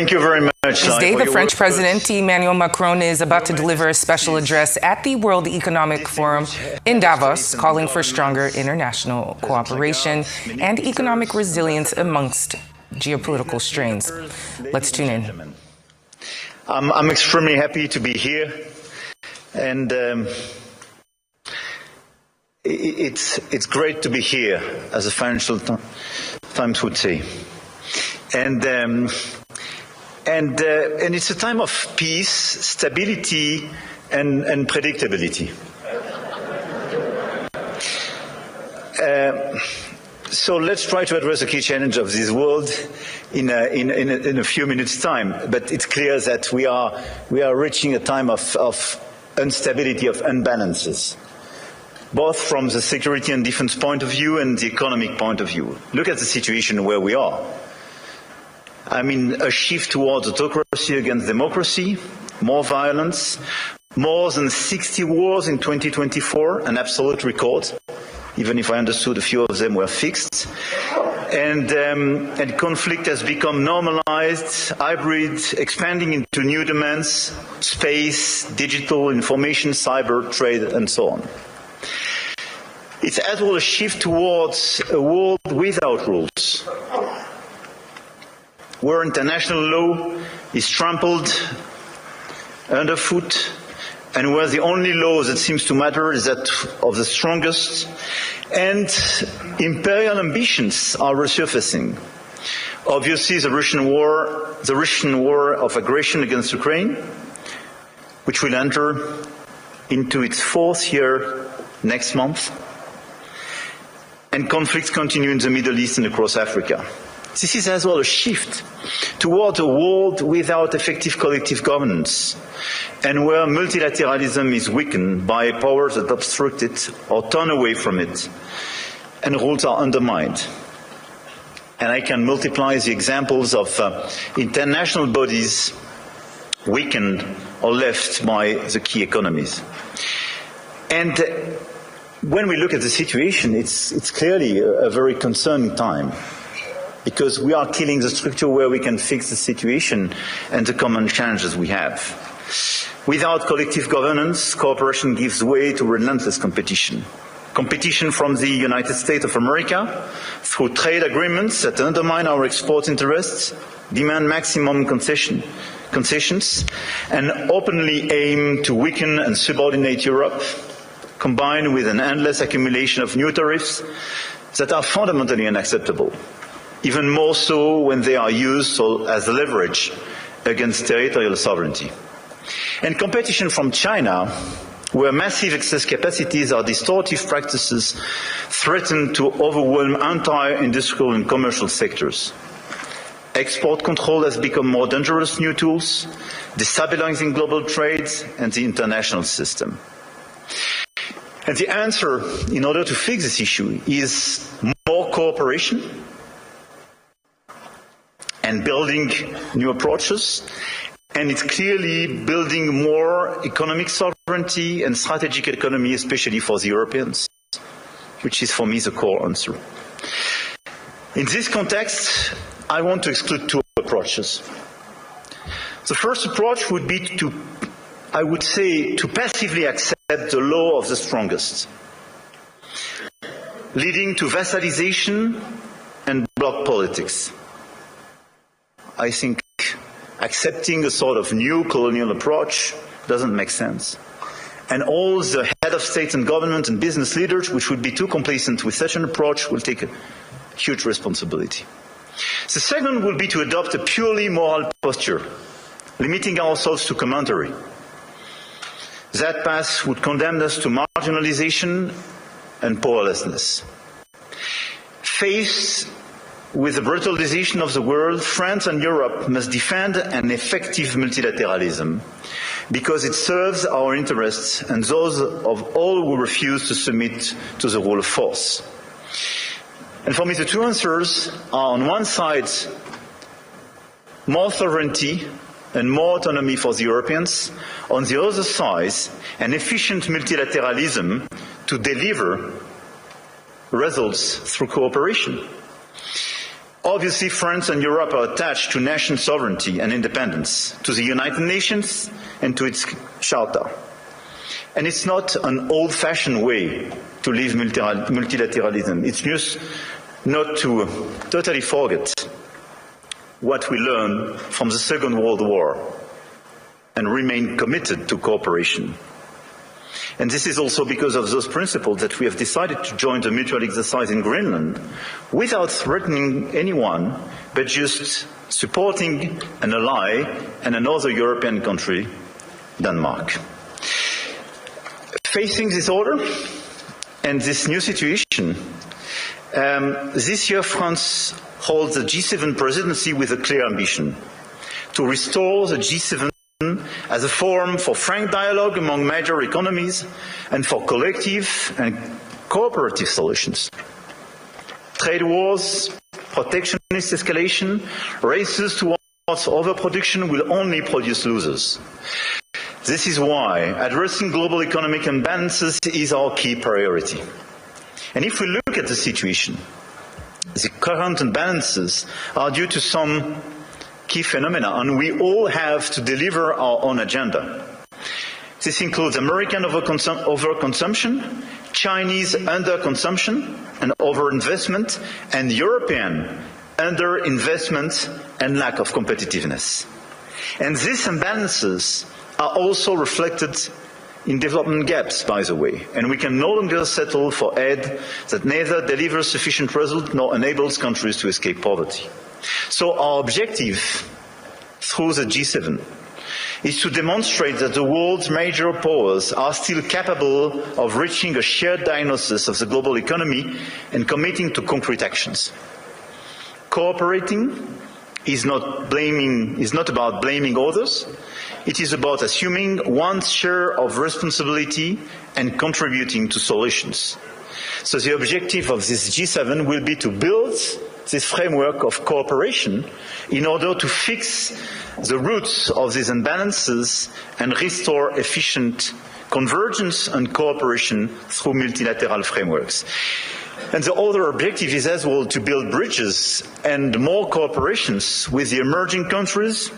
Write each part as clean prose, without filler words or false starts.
Thank you very much. This day, the French President Emmanuel Macron is about to deliver a special address at the World Economic Forum in Davos, calling for stronger international cooperation and economic resilience amongst geopolitical strains. Let's tune in. I'm extremely happy to be here, and it's great to be here, as the Financial Times would say. And it's a time of peace, stability, and predictability. So let's try to address the key challenge of this world in a few minutes' time. But it's clear that we are reaching a time of instability, of imbalances, both from the security and defense point of view and the economic point of view. Look at the situation where we are. I mean, a shift towards autocracy against democracy, more violence, more than 60 wars in 2024, an absolute record, even if I understood a few of them were fixed. And conflict has become normalized, hybrid, expanding into new domains, space, digital, information, cyber, trade, and so on. It's as well a shift towards a world without rules, where international law is trampled underfoot, and where the only law that seems to matter is that of the strongest, and imperial ambitions are resurfacing. Obviously, the Russian war of aggression against Ukraine, which will enter into its fourth year next month, and conflicts continue in the Middle East and across Africa. This is as well a shift toward a world without effective collective governance, and where multilateralism is weakened by powers that obstruct it or turn away from it, and rules are undermined. And I can multiply the examples of international bodies weakened or left by the key economies. And when we look at the situation, it's clearly a very concerning time, because we are killing the structure where we can fix the situation and the common challenges we have. Without collective governance, cooperation gives way to relentless competition. Competition from the United States of America through trade agreements that undermine our export interests, demand maximum concessions, and openly aim to weaken and subordinate Europe, combined with an endless accumulation of new tariffs that are fundamentally unacceptable, even more so when they are used as leverage against territorial sovereignty. And competition from China, where massive excess capacities or distortive practices threaten to overwhelm entire industrial and commercial sectors. Export control has become more dangerous new tools, destabilizing global trade and the international system. And the answer, in order to fix this issue, is more cooperation and building new approaches, and it's clearly building more economic sovereignty and strategic autonomy, especially for the Europeans, which is for me the core answer. In this context, I want to exclude two approaches. The first approach would be to passively accept the law of the strongest, leading to vassalization and bloc politics. I think accepting a sort of new colonial approach doesn't make sense. And all the head of state and government and business leaders, which would be too complacent with such an approach, will take a huge responsibility. The second will be to adopt a purely moral posture, limiting ourselves to commentary. That path would condemn us to marginalization and powerlessness. Faced with the brutalization of the world, France and Europe must defend an effective multilateralism, because it serves our interests and those of all who refuse to submit to the rule of force. And for me, the two answers are, on one side, more sovereignty and more autonomy for the Europeans, on the other side, an efficient multilateralism to deliver results through cooperation. Obviously, France and Europe are attached to national sovereignty and independence, to the United Nations and to its Charter. And it's not an old-fashioned way to live multilateralism. It's just not to totally forget what we learned from the Second World War and remain committed to cooperation. And this is also because of those principles that we have decided to join the mutual exercise in Greenland without threatening anyone, but just supporting an ally and another European country, Denmark. Facing this order and this new situation, this year France holds the G7 presidency with a clear ambition to restore the G7 as a forum for frank dialogue among major economies and for collective and cooperative solutions. Trade wars, protectionist escalation, races towards overproduction will only produce losers. This is why addressing global economic imbalances is our key priority. And if we look at the situation, the current imbalances are due to some key phenomena, and we all have to deliver our own agenda. This includes American overconsumption, Chinese underconsumption and overinvestment, and European underinvestment and lack of competitiveness. And these imbalances are also reflected in development gaps, by the way, and we can no longer settle for aid that neither delivers sufficient result nor enables countries to escape poverty. So our objective through the G7 is to demonstrate that the world's major powers are still capable of reaching a shared diagnosis of the global economy and committing to concrete actions. Cooperating is not about blaming others. It is about assuming one's share of responsibility and contributing to solutions. So the objective of this G7 will be to build this framework of cooperation in order to fix the roots of these imbalances and restore efficient convergence and cooperation through multilateral frameworks. And the other objective is as well to build bridges and more cooperations with the emerging countries,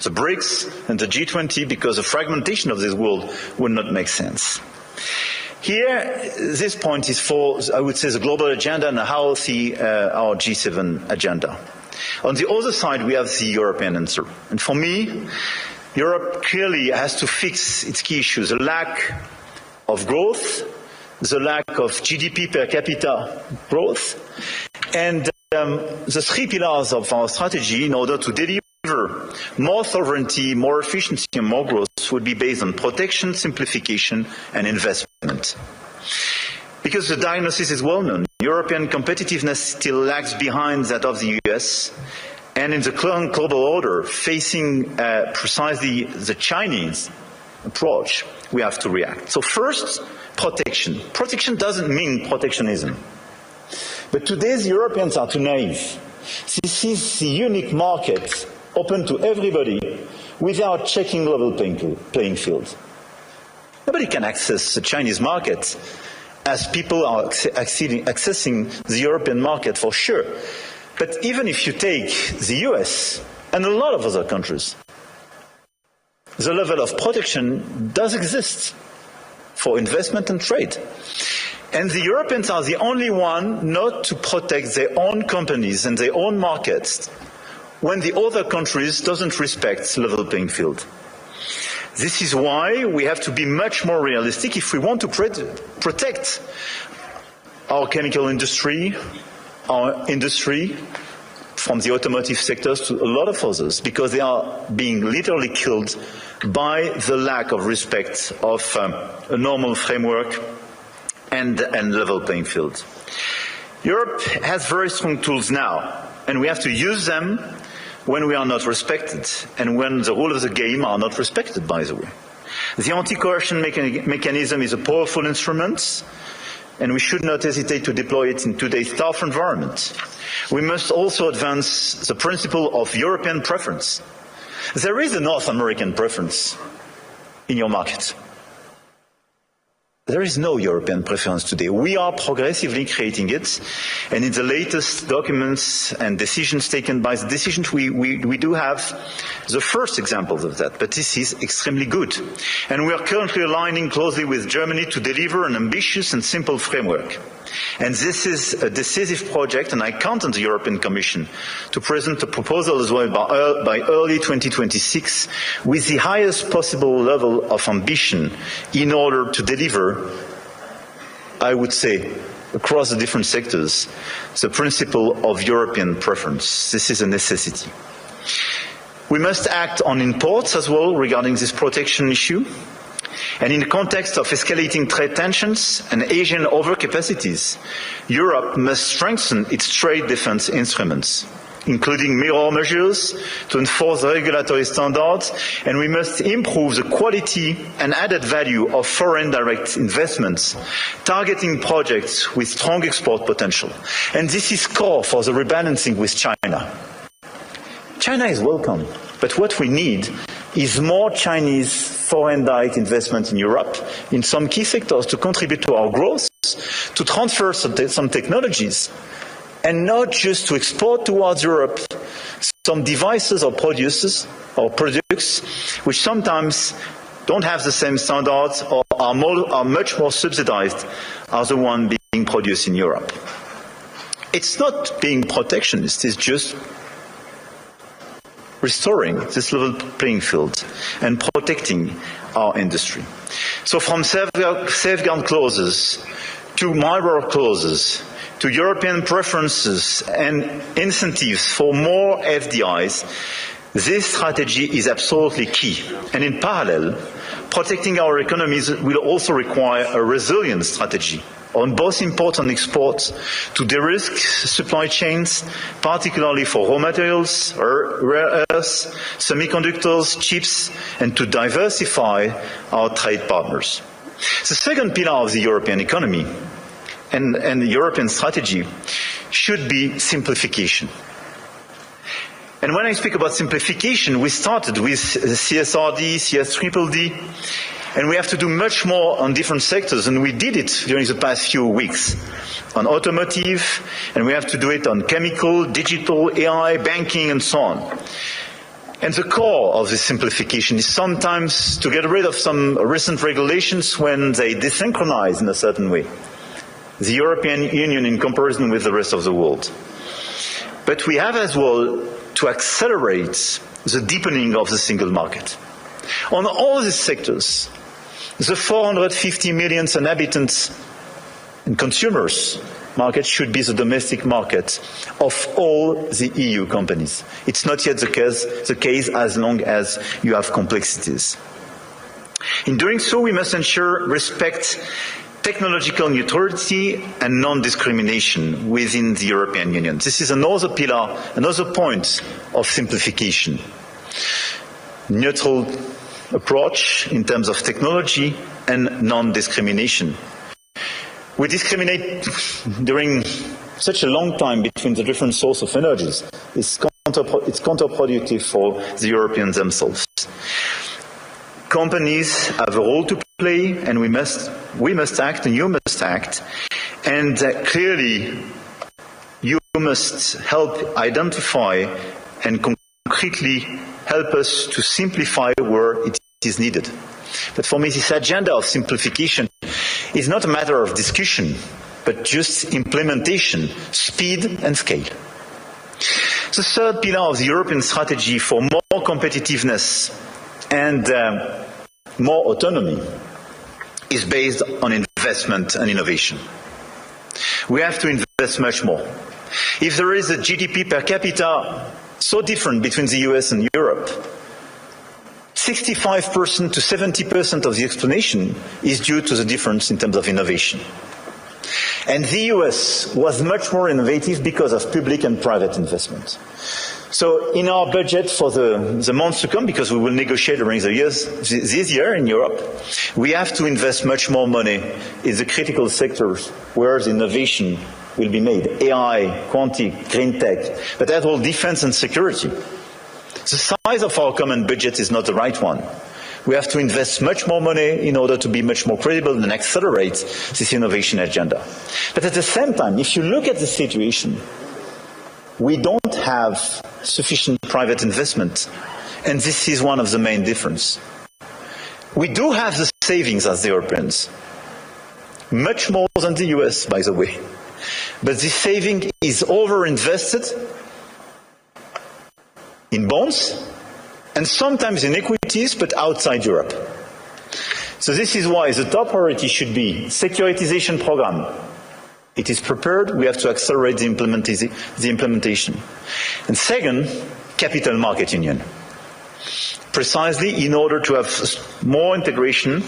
the BRICS and the G20, because the fragmentation of this world would not make sense. Here, this point is for, I would say, the global agenda and how the our G7 agenda. On the other side, we have the European answer. And for me, Europe clearly has to fix its key issues: the lack of growth, the lack of GDP per capita growth, and the three pillars of our strategy in order to deliver more sovereignty, more efficiency and more growth would be based on protection, simplification and investment. Because the diagnosis is well known, European competitiveness still lags behind that of the US, and in the current global order, facing precisely the Chinese approach, we have to react. So first, protection. Protection doesn't mean protectionism. But today's Europeans are too naive. This is the unique market open to everybody without checking level playing field. Nobody can access the Chinese market as people are accessing the European market for sure. But even if you take the US and a lot of other countries, the level of protection does exist for investment and trade. And the Europeans are the only one not to protect their own companies and their own markets when the other countries doesn't respect level playing field. This is why we have to be much more realistic if we want to protect our chemical industry, our industry, from the automotive sectors to a lot of others, because they are being literally killed by the lack of respect of a normal framework and level playing field. Europe has very strong tools now, and we have to use them when we are not respected and when the rules of the game are not respected, by the way. The anti-coercion mechanism is a powerful instrument, and we should not hesitate to deploy it in today's tough environment. We must also advance the principle of European preference. There is a North American preference in your market. There is no European preference today. We are progressively creating it, and in the latest documents and decisions taken by the decisions, we do have the first examples of that, but this is extremely good. And we are currently aligning closely with Germany to deliver an ambitious and simple framework. And this is a decisive project, and I count on the European Commission to present a proposal as well by early 2026 with the highest possible level of ambition in order to deliver, I would say, across the different sectors, the principle of European preference. This is a necessity. We must act on imports as well regarding this protection issue. And in the context of escalating trade tensions and Asian overcapacities, Europe must strengthen its trade defense instruments, including mirror measures to enforce regulatory standards, and we must improve the quality and added value of foreign direct investments, targeting projects with strong export potential. And this is core for the rebalancing with China. China is welcome, but what we need is more Chinese foreign direct investment in Europe, in some key sectors to contribute to our growth, to transfer some technologies, and not just to export towards Europe some devices or products which sometimes don't have the same standards or are much more subsidized as the one being produced in Europe. It's not being protectionist, it's just restoring this level playing field and protecting our industry. So from safeguard clauses to mirror clauses to European preferences and incentives for more FDIs, this strategy is absolutely key. And in parallel, protecting our economies will also require a resilient strategy on both imports and exports to de-risk supply chains, particularly for raw materials, rare earths, semiconductors, chips, and to diversify our trade partners. The second pillar of the European economy and the European strategy should be simplification. And when I speak about simplification, we started with CSRD, CSDDD, and we have to do much more on different sectors, and we did it during the past few weeks on automotive, and we have to do it on chemical, digital, AI, banking, and so on. And the core of this simplification is sometimes to get rid of some recent regulations when they desynchronize in a certain way the European Union in comparison with the rest of the world. But we have as well to accelerate the deepening of the single market. On all these sectors, the 450 million inhabitants and consumers market should be the domestic market of all the EU companies. It's not yet the case as long as you have complexities. In doing so, we must ensure respect, technological neutrality and non-discrimination within the European Union. This is another pillar, another point of simplification. Neutral approach in terms of technology and non-discrimination. We discriminate during such a long time between the different sources of energies. It's counterproductive for the Europeans themselves. Companies have a role to play, and we must act, and you must act. And clearly, you must help identify and concretely help us to simplify where it is needed. But for me, this agenda of simplification is not a matter of discussion, but just implementation, speed and scale. The third pillar of the European strategy for more competitiveness and more autonomy is based on investment and innovation. We have to invest much more. If there is a GDP per capita so different between the US and Europe, 65% to 70% of the explanation is due to the difference in terms of innovation. And the US was much more innovative because of public and private investment. So in our budget for the months to come, because we will negotiate during the years, this year in Europe, we have to invest much more money in the critical sectors where the innovation will be made. AI, quantum, green tech, but as well defense and security. The size of our common budget is not the right one. We have to invest much more money in order to be much more credible and accelerate this innovation agenda. But at the same time, if you look at the situation, we don't have sufficient private investment, and this is one of the main differences. We do have the savings as the Europeans, much more than the US, by the way. But this saving is overinvested in bonds and sometimes in equities, but outside Europe. So this is why the top priority should be securitization program. It is prepared, we have to accelerate the implementation. And second, capital market union. Precisely in order to have more integration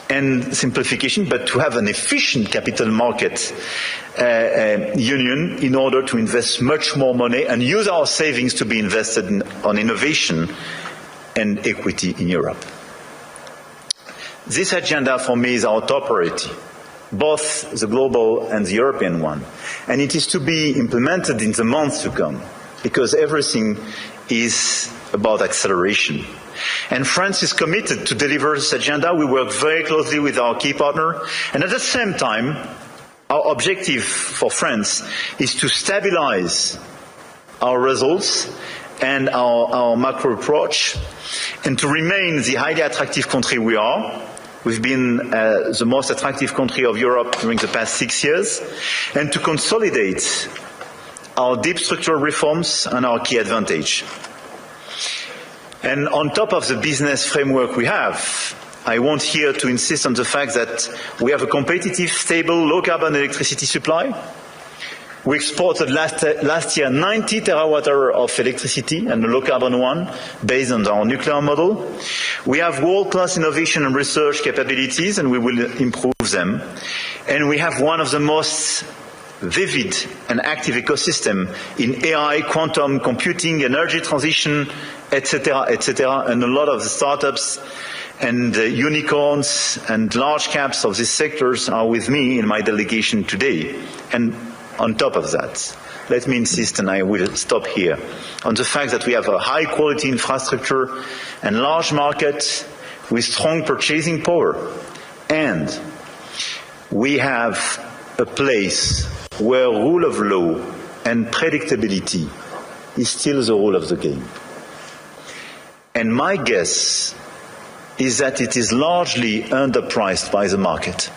and simplification, but to have an efficient capital market union in order to invest much more money and use our savings to be invested on innovation and equity in Europe. This agenda for me is our top priority, both the global and the European one. And it is to be implemented in the months to come, because everything is about acceleration. And France is committed to deliver this agenda. We work very closely with our key partner. And at the same time, our objective for France is to stabilize our results and our macro approach, and to remain the highly attractive country we are. We've been the most attractive country of Europe during the past 6 years, and to consolidate our deep structural reforms and our key advantage. And on top of the business framework we have, I want here to insist on the fact that we have a competitive, stable, low-carbon electricity supply. We exported last year 90 terawatt-hours of electricity, and a low-carbon one, based on our nuclear model. We have world-class innovation and research capabilities, and we will improve them. And we have one of the most vivid and active ecosystem in AI, quantum computing, energy transition, etc., and a lot of the startups and unicorns and large caps of these sectors are with me in my delegation today. And on top of that, let me insist, and I will stop here, on the fact that we have a high-quality infrastructure and large market with strong purchasing power. And we have a place where rule of law and predictability is still the rule of the game. And my guess is that it is largely underpriced by the market.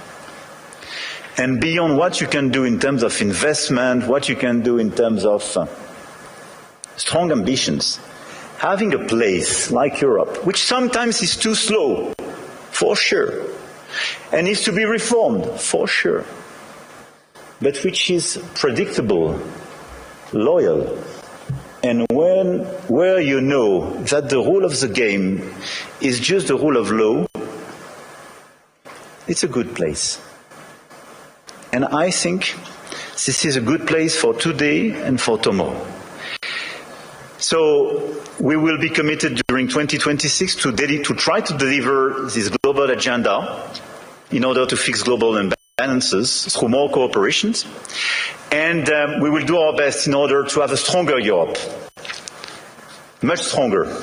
And beyond what you can do in terms of investment, what you can do in terms of strong ambitions, having a place like Europe, which sometimes is too slow, for sure, and needs to be reformed, for sure, but which is predictable, loyal, and where you know that the rule of the game is just the rule of law, it's a good place. And I think this is a good place for today and for tomorrow. So we will be committed during 2026 to try to deliver this global agenda in order to fix global imbalances through more cooperations. And we will do our best in order to have a stronger Europe, much stronger,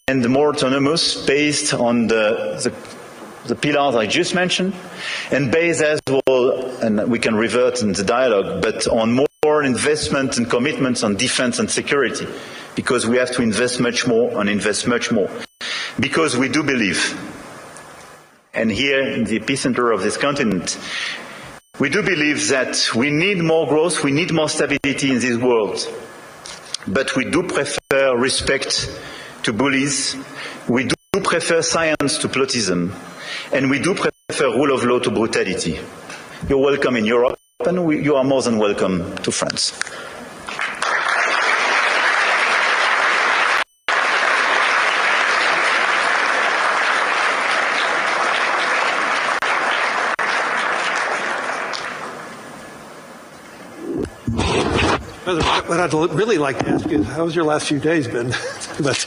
and more autonomous, based on the pillars I just mentioned, and based as well, and we can revert in the dialogue, but on more investment and commitments on defense and security, because we have to invest much more and invest much more. Because we do believe, and here in the epicenter of this continent, we do believe that we need more growth, we need more stability in this world, but we do prefer respect to bullies, we do prefer science to plotism, and we do prefer rule of law to brutality. You're welcome in Europe, and you are more than welcome to France. What I'd really like to ask you is, how's your last few days been? But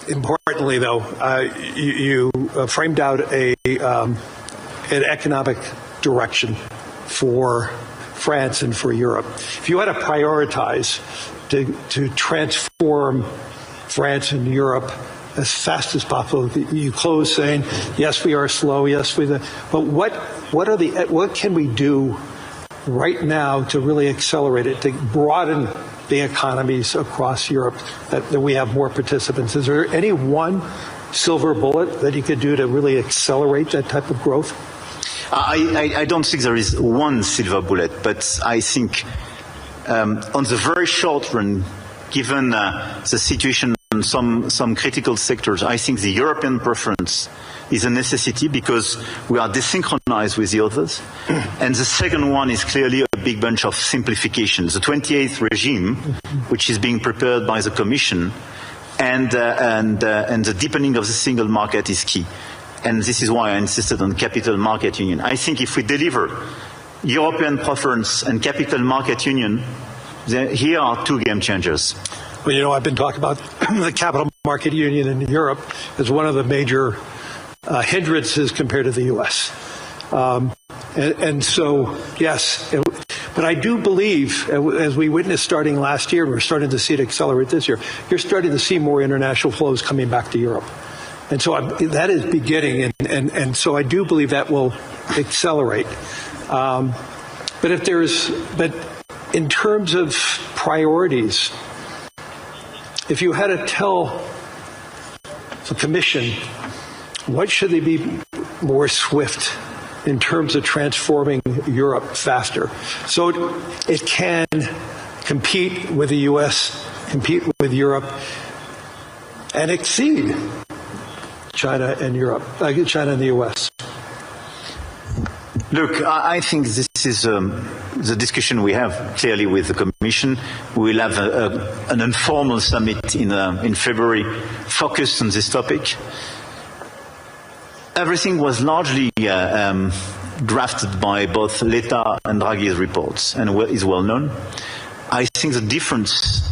importantly, though, you framed out an economic direction for France and for Europe. If you had to prioritize to transform France and Europe as fast as possible. You close saying, yes, we are slow, yes, but what can we do right now to really accelerate it, to broaden the economies across Europe, that we have more participants? Is there any one silver bullet that you could do to really accelerate that type of growth? I don't think there is one silver bullet, but I think on the very short run, given the situation in some critical sectors, I think the European preference is a necessity because we are desynchronized with the others. And the second one is clearly a big bunch of simplification. The 28th regime, which is being prepared by the Commission, and the deepening of the single market is key. And this is why I insisted on capital market union. I think if we deliver European preference and capital market union, here are two game changers. Well, I've been talking about the capital market union in Europe as one of the major hindrances compared to the U.S. And so, yes, but I do believe, as we witnessed starting last year, we're starting to see it accelerate this year, you're starting to see more international flows coming back to Europe. And so that is beginning, and so I do believe that will accelerate. But in terms of priorities, if you had to tell the Commission what should they be more swift in terms of transforming Europe faster, so it can compete with the U.S., compete with Europe, and exceed China and China and the U.S. Look, I think this is the discussion we have clearly with the Commission. We will have an informal summit in February focused on this topic. Everything was largely drafted by both Letta and Draghi's reports and is well known. I think the difference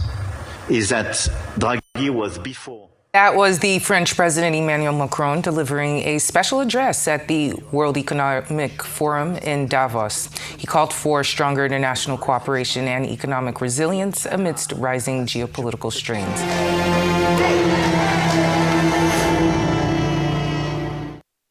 is that Draghi was before. That was the French President Emmanuel Macron delivering a special address at the World Economic Forum in Davos. He called for stronger international cooperation and economic resilience amidst rising geopolitical strains.